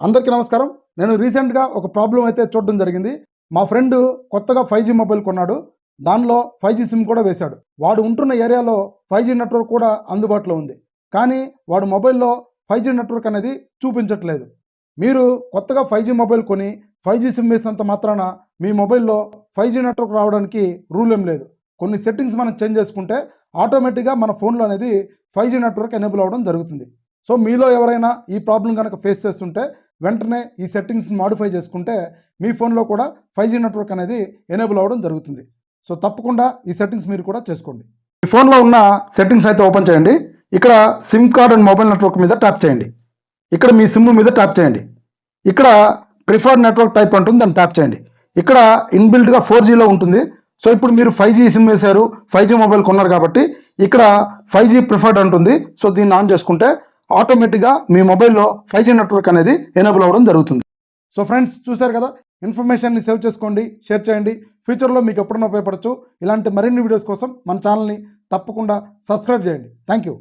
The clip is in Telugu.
అందరికీ నమస్కారం. నేను రీసెంట్‌గా ఒక ప్రాబ్లమ్ అయితే చూడడం జరిగింది. మా ఫ్రెండ్ కొత్తగా 5G మొబైల్ కొన్నాడు. దానిలో 5G సిమ్ కూడా వేశాడు. వాడు ఉంటున్న ఏరియాలో 5G నెట్వర్క్ కూడా అందుబాటులో ఉంది. కానీ వాడు మొబైల్‌లో 5G నెట్వర్క్ అనేది చూపించట్లేదు. మీరు కొత్తగా 5G మొబైల్ కొని 5G సిమ్ వేసినంత మాత్రాన మీ మొబైల్‌లో 5G నెట్వర్క్ రావడానికి రూల్ ఏం లేదు. కొన్ని సెట్టింగ్స్ మనం చేంజ్ చేసుకుంటే ఆటోమేటిక్‌గా మన ఫోన్‌లో అనేది 5G నెట్వర్క్ ఎనేబుల్ అవ్వడం జరుగుతుంది. సో మీలో ఎవరైనా ఈ ప్రాబ్లం కనుక ఫేస్ చేస్తుంటే వెంటనే ఈ సెట్టింగ్స్ని మాడిఫై చేసుకుంటే మీ ఫోన్లో కూడా 5G నెట్వర్క్ అనేది ఎనేబుల్ అవ్వడం జరుగుతుంది. సో తప్పకుండా ఈ సెట్టింగ్స్ మీరు కూడా చేసుకోండి. మీ ఫోన్లో ఉన్న సెట్టింగ్స్ అయితే ఓపెన్ చేయండి. ఇక్కడ SIM card and mobile network మీద ట్యాప్ చేయండి. ఇక్కడ మీ సిమ్ మీద ట్యాప్ చేయండి. ఇక్కడ ప్రిఫర్డ్ నెట్వర్క్ టైప్ ఉంటుంది, దాన్ని ట్యాప్ చేయండి. ఇక్కడ ఇన్బిల్ట్గా 4Gలో ఉంటుంది. సో ఇప్పుడు మీరు 5G సిమ్ వేశారు, 5G మొబైల్ కొన్నారు కాబట్టి ఇక్కడ 5G ప్రిఫర్డ్ ఉంటుంది. సో దీన్ని ఆన్ చేసుకుంటే ఆటోమేటిక్గా మీ మొబైల్లో 5G నెట్వర్క్ అనేది ఎనేబుల్ అవ్వడం జరుగుతుంది. సో ఫ్రెండ్స్, చూశారు కదా, ఇన్ఫర్మేషన్ని సేవ్ చేసుకోండి, షేర్ చేయండి. ఫ్యూచర్లో మీకు ఎప్పుడైనా ఉపయోగపడచ్చు. ఇలాంటి మరిన్ని వీడియోస్ కోసం మన ఛానల్ని తప్పకుండా సబ్స్క్రైబ్ చేయండి. Thank you.